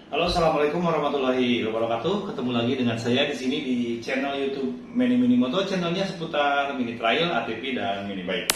Halo, assalamualaikum warahmatullahi wabarakatuh. Ketemu lagi dengan saya di sini di channel YouTube Mini Mini Moto. Channelnya seputar mini trail, ATV dan mini bike.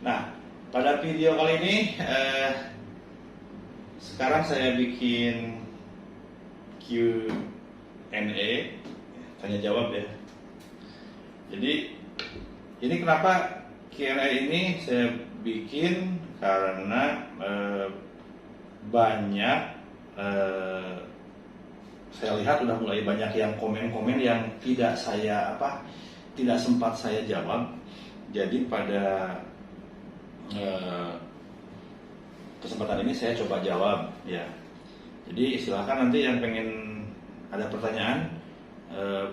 Nah, pada video kali ini sekarang saya bikin Q&A, tanya jawab ya. Jadi ini kenapa Q&A ini saya bikin karena banyak saya lihat udah mulai banyak yang komen-komen yang tidak sempat saya jawab. Jadi pada kesempatan ini saya coba jawab ya. Jadi silakan nanti yang pengen ada pertanyaan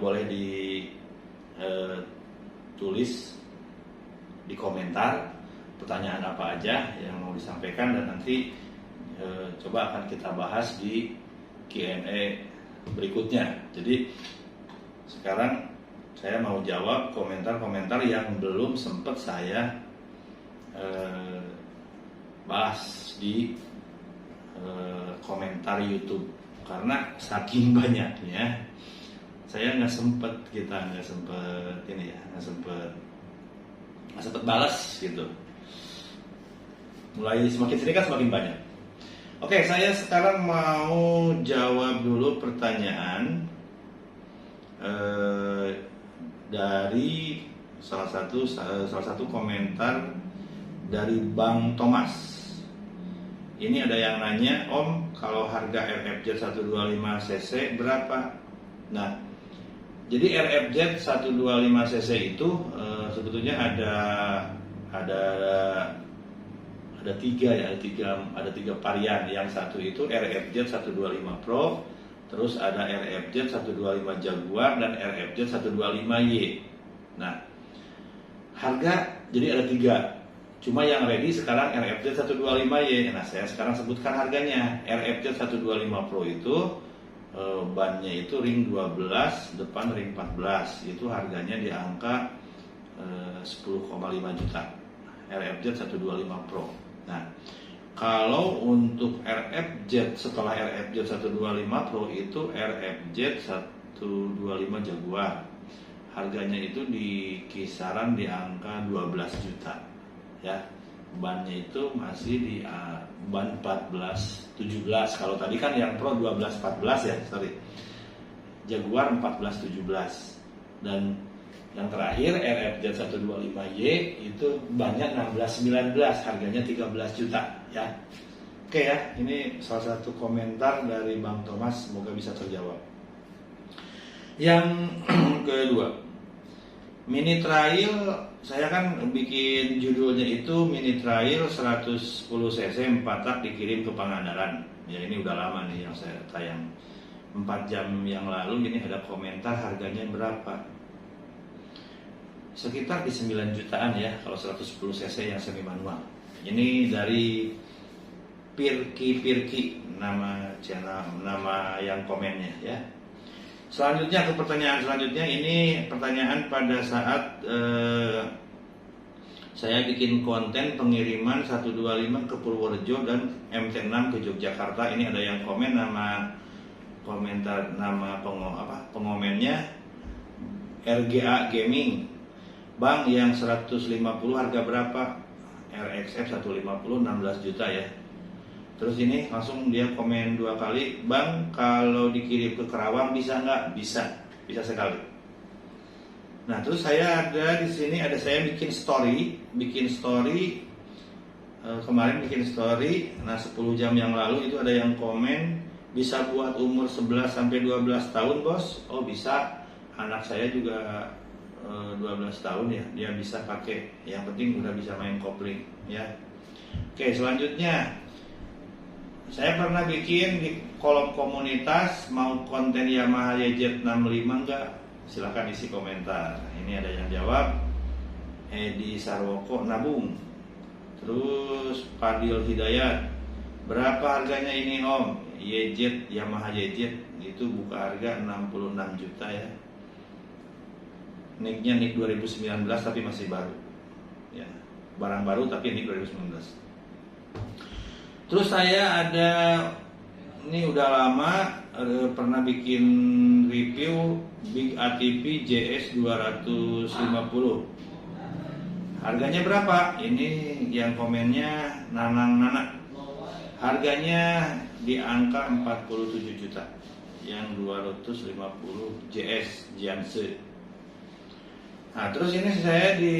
boleh tulis di komentar pertanyaan apa aja yang mau disampaikan, dan nanti coba akan kita bahas di Q&A berikutnya. Jadi sekarang saya mau jawab komentar-komentar yang belum sempat saya bahas di komentar YouTube karena saking banyaknya saya nggak sempet balas gitu. Mulai semakin sini kan semakin banyak. Oke, saya sekarang mau jawab dulu pertanyaan dari salah satu komentar dari Bang Thomas. Ini ada yang nanya, Om, kalau harga RFZ 125cc berapa? Nah, jadi RFZ 125cc itu sebetulnya ada tiga varian. Yang satu itu RFZ 125 Pro, terus ada RFZ 125 Jaguar dan RFZ 125Y. Nah, harga jadi ada tiga. Cuma yang ready sekarang RFZ 125Y. Nah, saya sekarang sebutkan harganya. RFZ 125 Pro itu bannya itu ring 12, depan ring 14. Itu harganya di angka 10,5 juta. RFZ 125 Pro. Nah, kalau untuk RFZ setelah RFZ 125 Pro itu RFZ 125 Jaguar. Harganya itu di kisaran di angka 12 juta. Ya, bannya itu masih di ban 14-17. Kalau tadi kan yang Pro 12-14 ya, sorry. Jaguar 14-17. Dan yang terakhir RFZ 125Y itu bannya 16-19, harganya 13 juta ya. Oke ya, ini salah satu komentar dari Bang Thomas, semoga bisa terjawab. Yang kedua, mini trail, saya kan bikin judulnya itu mini trail 110cc 4 tak dikirim ke Pangandaran. Ya, ini udah lama nih yang saya tayang, 4 jam yang lalu. Ini ada komentar harganya berapa, sekitar di 9 jutaan ya kalau 110cc yang semi manual. Ini dari Pirki nama yang komennya ya. Selanjutnya ke pertanyaan selanjutnya, ini pertanyaan pada saat saya bikin konten pengiriman 125 ke Purworejo dan MT6 ke Yogyakarta. Ini ada yang komen, pengomennya RGA Gaming. Bang, yang 150 harga berapa? RXF 150 16 juta ya. Terus ini langsung dia komen 2 kali, Bang, kalau dikirim ke Kerawang bisa nggak? Bisa sekali. Nah, terus saya ada di sini, saya bikin story kemarin bikin story. Nah, 10 jam yang lalu itu ada yang komen, bisa buat umur 11 sampai 12 tahun, Bos. Oh, bisa. Anak saya juga 12 tahun ya, dia bisa pakai. Yang penting udah bisa main kopling ya. Oke, selanjutnya saya pernah bikin di kolom komunitas, mau konten Yamaha YZ65 enggak? Silahkan isi komentar. Ini ada yang jawab, Edi Sarwoko Nabung. Terus Fadil Hidayat, berapa harganya ini Om? Yamaha YZ itu buka harga 66 juta ya. Nicknya Nick 2019 tapi masih baru. Ya, barang baru tapi Nick 2019. Terus saya ada, ini udah lama pernah bikin review Big ATP JS 250. Harganya berapa? Ini yang komennya Nanang Nana. Harganya di angka 47 juta. Yang 250 JS Jiangsu. Nah, terus ini saya di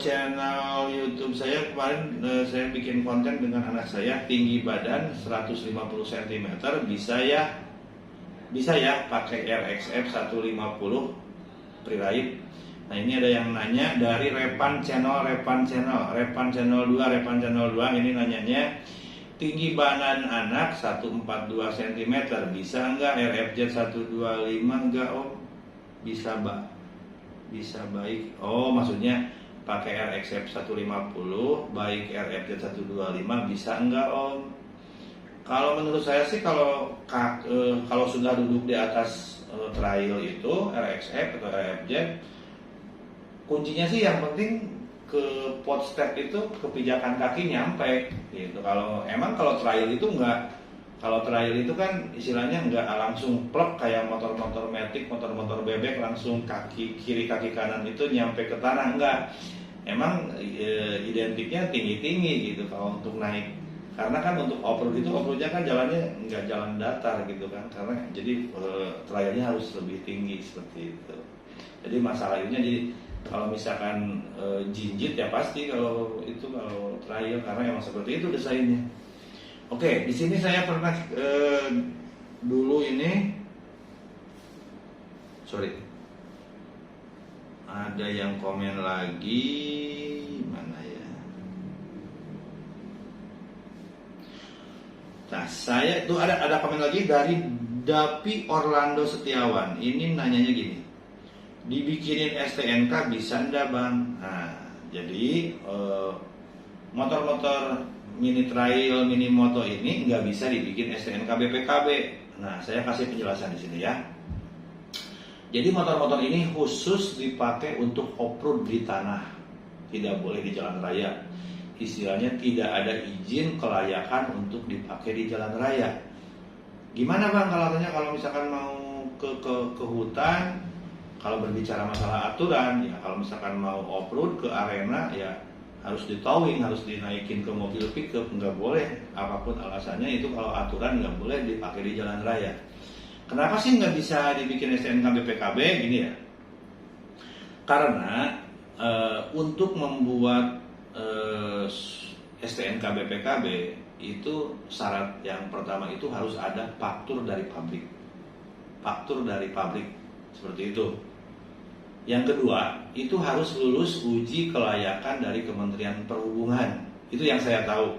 channel YouTube saya kemarin saya bikin konten dengan anak saya, tinggi badan 150 cm, bisa ya pakai RXF 150 Preride. Nah, ini ada yang nanya dari Repan Channel 2 ini nanyanya, tinggi badan anak 142 cm, bisa enggak RFJ 125 enggak Om? Bisa baik. Oh, maksudnya pakai RXF 150 baik RFJ 125 bisa enggak Om? Kalau menurut saya sih kalau sudah duduk di atas trail itu RXF atau RFJ, kuncinya sih yang penting ke pot step itu kepijakan kaki nyampe gitu. Kalau trail itu enggak, kalau trail itu kan istilahnya enggak langsung plek kayak motor-motor matic, motor-motor bebek langsung kaki kiri kaki kanan itu nyampe ke tanah, enggak. Emang identiknya tinggi-tinggi gitu kalau untuk naik. Karena kan untuk off-road itu off-roadnya kan jalannya enggak jalan datar gitu kan. Karena jadi trailnya harus lebih tinggi seperti itu. Jadi masalah ini jadi kalau misalkan jinjit ya pasti kalau trail karena emang seperti itu desainnya. Oke, di sini saya pernah dulu ini, ada yang komen lagi mana ya? Nah, saya itu ada komen lagi dari Dapi Orlando Setiawan. Ini nanyanya gini, dibikinin STNK bisa enggak Bang? Nah, jadi motor-motor mini trail, mini moto ini nggak bisa dibikin STNK BPKB. Nah, saya kasih penjelasan di sini ya. Jadi motor-motor ini khusus dipakai untuk off-road di tanah, tidak boleh di jalan raya. Istilahnya tidak ada izin kelayakan untuk dipakai di jalan raya. Gimana Bang kalau misalkan mau ke hutan? Kalau berbicara masalah aturan, ya kalau misalkan mau off-road ke arena, ya harus ditowing, harus dinaikin ke mobil pickup, nggak boleh. Apapun alasannya itu kalau aturan nggak boleh dipakai di jalan raya. Kenapa sih nggak bisa dibikin STNK BPKB? Gini ya, karena untuk membuat STNK BPKB itu syarat yang pertama itu harus ada faktur dari pabrik, seperti itu. Yang kedua, itu harus lulus uji kelayakan dari Kementerian Perhubungan. Itu yang saya tahu.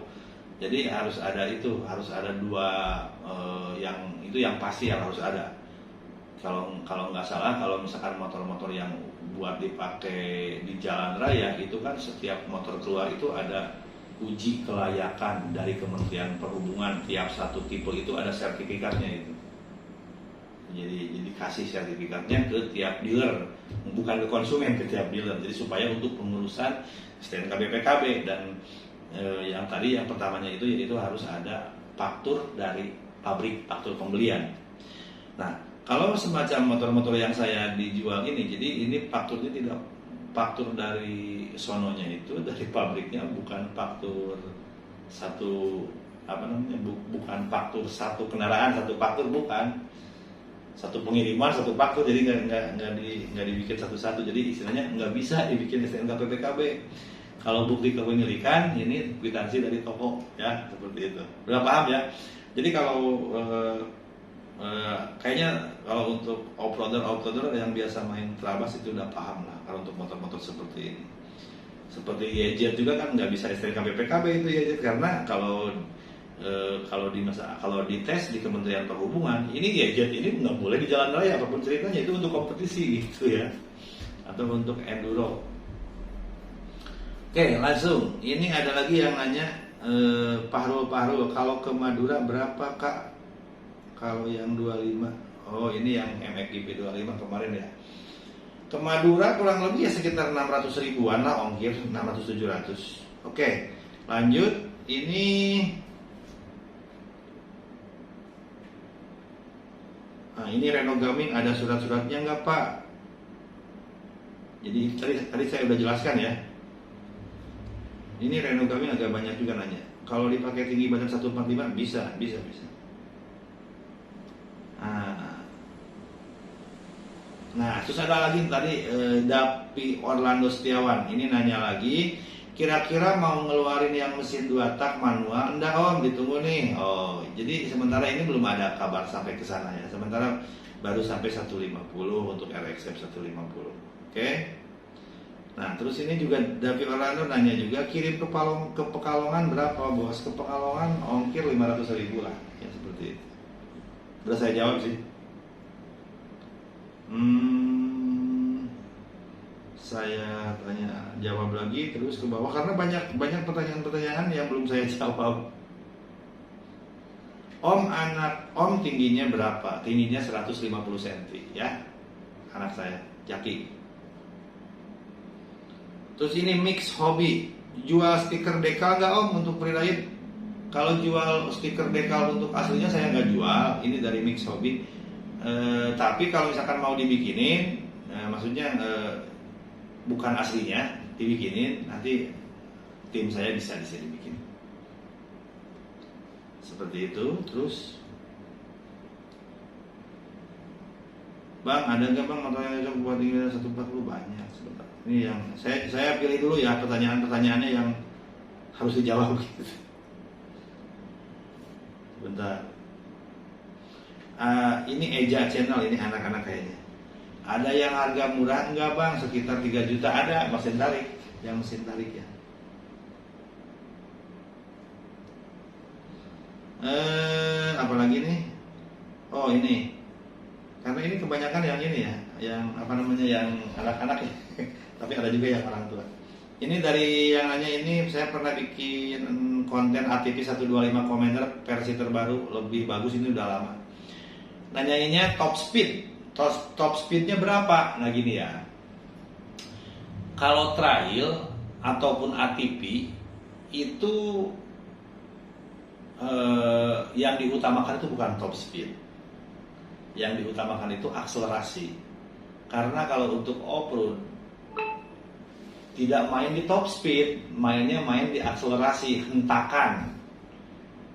Jadi harus ada dua yang pasti yang harus ada. Kalau nggak salah, kalau misalkan motor-motor yang buat dipakai di jalan raya itu kan setiap motor keluar itu ada uji kelayakan dari Kementerian Perhubungan. Tiap satu tipe itu ada sertifikatnya itu. Jadi kasih sertifikatnya ke tiap dealer, bukan ke konsumen, ke tiap dealer. Jadi supaya untuk pengurusan STNK BPKB dan yang pertamanya itu harus ada faktur dari pabrik, faktur pembelian. Nah, kalau semacam motor-motor yang saya dijual ini, jadi ini fakturnya tidak faktur dari sononya itu dari pabriknya, bukan faktur bukan faktur satu kendaraan satu faktur, bukan. Satu pengiriman satu faktur, jadi nggak dibikin satu-satu, jadi istilahnya nggak bisa dibikin STNK PPKB. Kalau bukti kepemilikan ini kwitansi dari toko ya, seperti itu. Udah paham ya? Jadi kalau kayaknya kalau untuk off-roader yang biasa main Trabas itu udah paham lah kalau untuk motor-motor seperti ini. Seperti YZ juga kan nggak bisa STNK PPKB itu YZ, karena kalau dites di Kementerian Perhubungan, ini gadget ini nggak boleh di jalan raya apapun ceritanya, itu untuk kompetisi gitu ya, atau untuk enduro. Oke, langsung ini ada lagi yang nanya, Pahrul, kalau ke Madura berapa Kak? Kalau yang 25, Oh, ini yang MXGP 25 kemarin ya. Ke Madura kurang lebih ya sekitar 600 ribuan lah ongkir, 600-700. Oke, lanjut. Ini Renogamin ada surat-suratnya nggak Pak? Jadi tadi saya udah jelaskan ya. Ini Renogamin agak banyak juga nanya. Kalau dipakai tinggi badan 145 bisa. Nah, terus ada lagi tadi Dapi Orlando Setiawan. Ini nanya lagi, kira-kira mau ngeluarin yang mesin 2 tak manual? Enggak Om, ditunggu nih. Oh, jadi sementara ini belum ada kabar sampai ke sana ya. Sementara baru sampai 150 untuk RXF 150. Oke. Nah, terus ini juga Dapi Orlando nanya juga, kirim ke Pekalongan berapa bos? Ke Pekalongan ongkir 500 ribu lah. Ya seperti itu. Udah saya jawab sih. Saya jawab lagi terus ke bawah karena banyak pertanyaan-pertanyaan yang belum saya jawab. Om tingginya berapa? Tingginya 150 cm ya. Anak saya, Jaki. Terus ini mix hobi. Jual stiker dekal nggak Om untuk freeride? Kalau jual stiker dekal untuk aslinya saya nggak jual. Ini dari mix hobi. Tapi kalau misalkan mau dibikinin, maksudnya bukan aslinya, dibikinin, nanti tim saya bisa dibikin. Seperti itu. Terus, Bang, ada nggak Bang motor yang cocok buat tinggi 140? Banyak. Sebentar. Ini yang saya pilih dulu ya pertanyaan-pertanyaannya yang harus dijawab. Bentar. Ini Eja Channel, ini anak-anak kayaknya. Ada yang harga murah enggak Bang? Sekitar 3 juta ada, mesin tarik. Yang mesin tarik ya. Apalagi nih? Oh ini. Karena ini kebanyakan yang ini ya, yang apa namanya, yang anak-anak ya. Tapi ada juga yang orang tua. Ini dari yang nanya ini, saya pernah bikin konten ATV 125 komentar versi terbaru, lebih bagus, ini udah lama. Nanyainnya top speednya berapa? Nah gini ya, kalau trail ataupun ATV itu yang diutamakan itu bukan top speed, yang diutamakan itu akselerasi. Karena kalau untuk off-road tidak main di top speed, main di akselerasi, hentakan.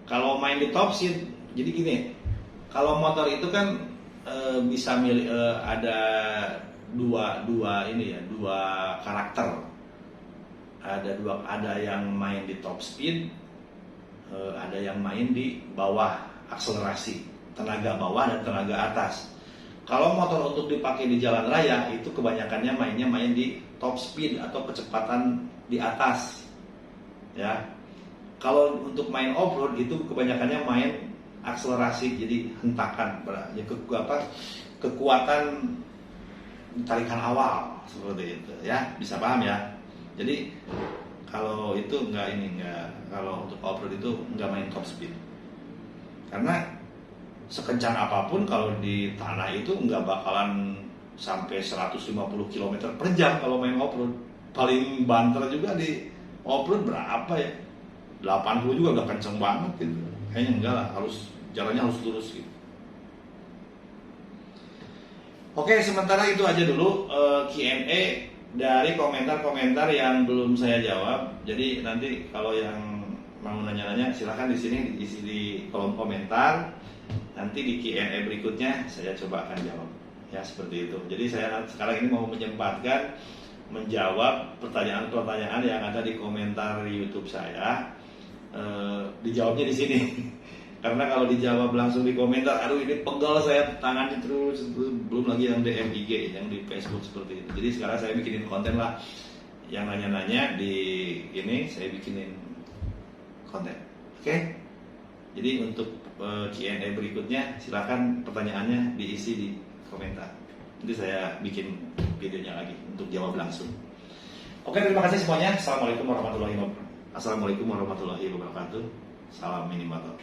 Kalau main di top speed, jadi gini. Kalau motor itu kan bisa milih, ada dua karakter. Ada yang main di top speed, ada yang main di bawah akselerasi, tenaga bawah dan tenaga atas. Kalau motor untuk dipakai di jalan raya itu kebanyakannya main di top speed atau kecepatan di atas. Ya. Kalau untuk main off-road itu kebanyakannya main akselerasi, jadi hentakan, ya kekuatan tarikan awal seperti itu ya, bisa paham ya. Jadi kalau itu enggak, kalau untuk off-road itu enggak main top speed, karena sekencang apapun kalau di tanah itu enggak bakalan sampai 150 km per jam kalau main off-road. Paling banter juga di off-road berapa ya, 80 juga enggak kenceng banget gitu. Kayaknya enggak lah, jalannya harus lurus gitu. Oke, sementara itu aja dulu Q&A dari komentar-komentar yang belum saya jawab. Jadi nanti kalau yang mau nanya-nanya silahkan di sini diisi di kolom komentar. Nanti di Q&A berikutnya saya coba akan jawab. Ya seperti itu. Jadi saya sekarang ini mau menyempatkan menjawab pertanyaan-pertanyaan yang ada di komentar YouTube saya. Dijawabnya di sini. Karena kalau dijawab langsung di komentar, aduh ini pegel saya tangannya terus, belum lagi yang DM IG, yang di Facebook seperti itu. Jadi sekarang saya bikinin konten lah, yang nanya-nanya di ini saya bikinin konten. Oke? Jadi untuk Q&A berikutnya silakan pertanyaannya diisi di komentar. Nanti saya bikin videonya lagi untuk jawab langsung. Oke, terima kasih semuanya. Assalamualaikum warahmatullahi wabarakatuh. Salam mini motor.